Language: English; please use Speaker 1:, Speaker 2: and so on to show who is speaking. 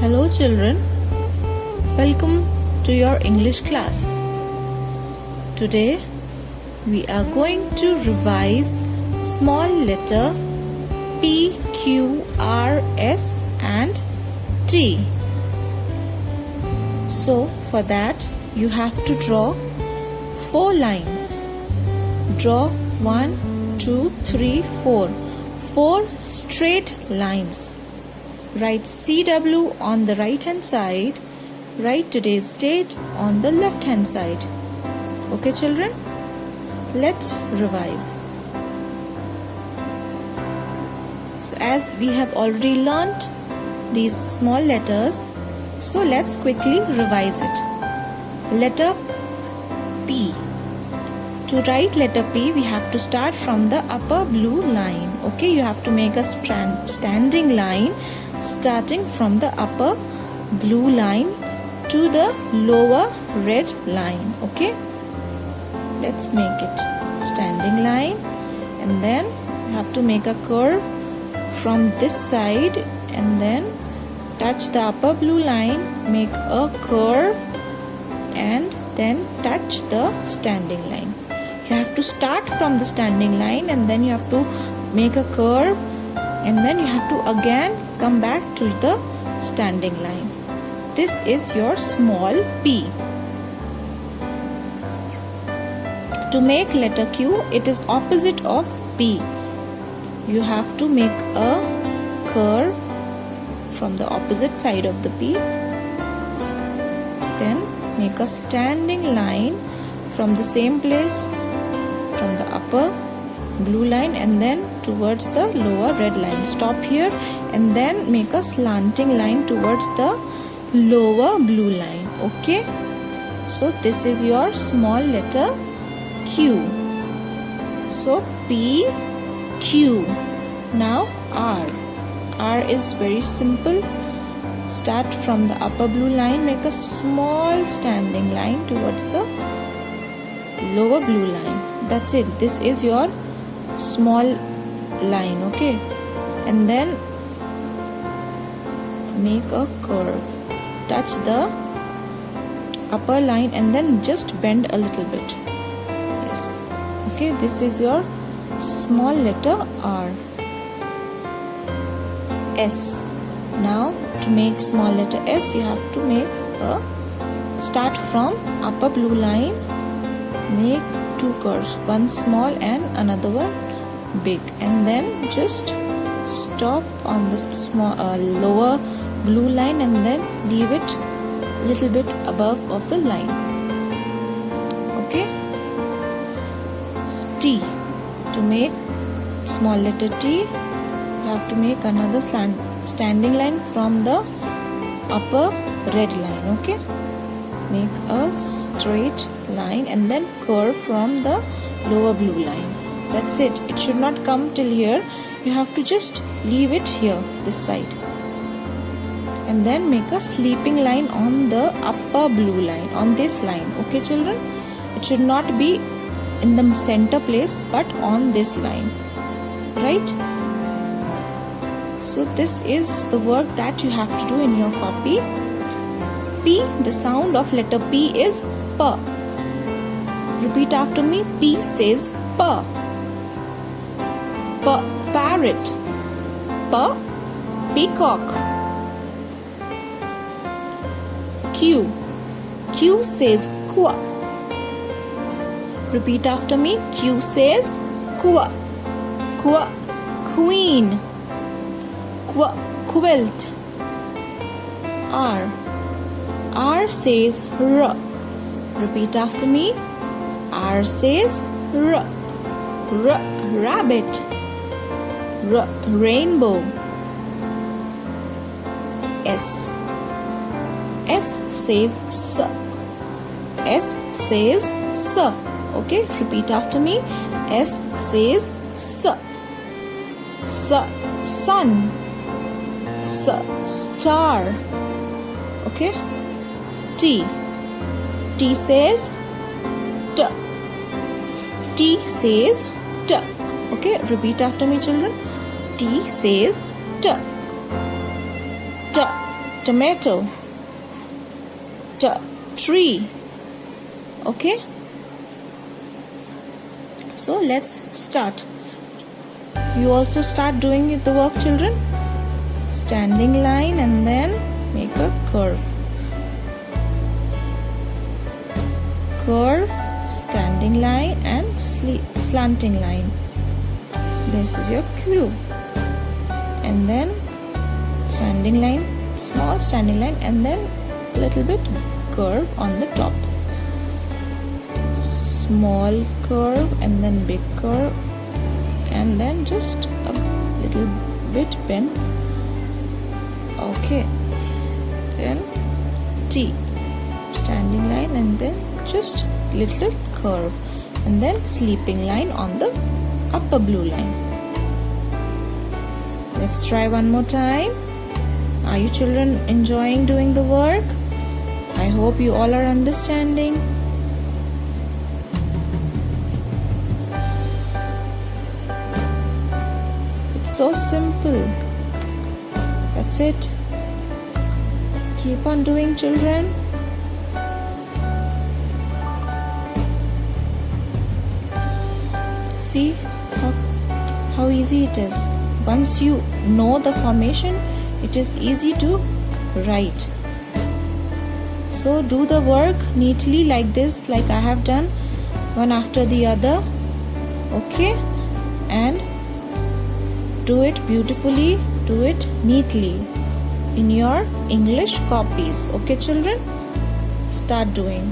Speaker 1: Hello children, welcome to your English class. Today we are going to revise small letter P, Q, R, S and T. So for that you have to draw 4 lines. Draw 1, 2, 3, 4. 4 straight lines. Write CW on the right hand side. Write today's date on the left hand side. Okay children? Let's revise. So as we have already learnt these small letters, so let's quickly revise it. Letter P. To write letter P, we have to start from the upper blue line. Okay, you have to make a standing line starting from the upper blue line to the lower red line. Okay, let's make it standing line, and then you have to make a curve from this side and then touch the upper blue line, make a curve and then touch the standing line. You have to start from the standing line and then you have to make a curve and then you have to again come back to the standing line. This is your small p. To make letter Q, it is opposite of P. You have to make a curve from the opposite side of the P. Then make a standing line from the same place, from the upper blue line and then towards the lower red line. Stop here and then make a slanting line towards the lower blue line. Okay, so this is your small letter Q. So P, Q. Now R. R is very simple. Start from the upper blue line, make a small standing line towards the lower blue line. That's it. This is your small line. Okay, and then make a curve, touch the upper line and then just bend a little bit. Yes. Okay, this is your small letter R. S. Now to make small letter S, you have to make a start from upper blue line, make 2 curves, one small and another one big, and then just stop on the small lower blue line and then leave it a little bit above of the line. Okay. T. To make small letter T, you have to make another standing line from the upper red line. Okay, make a straight line and then curve from the lower blue line. That's it. It should not come till here. You have to just leave it here, this side, and then make a sleeping line on the upper blue line, on this line. Okay children, it should not be in the center place but on this line, right? So this is the work that you have to do in your copy. P, the sound of letter P is P. Repeat after me. P says P. P, parrot. P, peacock. Q, Q says Qua. Repeat after me. Q says Qua. Qua, queen. Qua, quilt. R, R says R. Repeat after me. R says R. R, rabbit. R, rainbow. S, S says S. S says S. Okay, repeat after me. S says S. S, sun. S, star. Okay. T, T says T. T says T. Okay, repeat after me children. T says T. T. tomato, tree. Okay, so let's start. You also start doing the work, children. Standing line and then make a curve. Curve, standing line and slanting line. This is your cube. And then standing line, small standing line, and then a little bit curve on the top. Small curve and then big curve, and then just a little bit bend. Okay, then T, standing line, and then just little curve, and then sleeping line on the upper blue line. Let's try one more time. Are you children enjoying doing the work? I hope you all are understanding. It's so simple. That's it. Keep on doing, children. See how easy it is. Once you know the formation, it is easy to write. So do the work neatly like this, like I have done, one after the other. Okay, and do it beautifully, do it neatly in your English copies. Okay, children, start doing.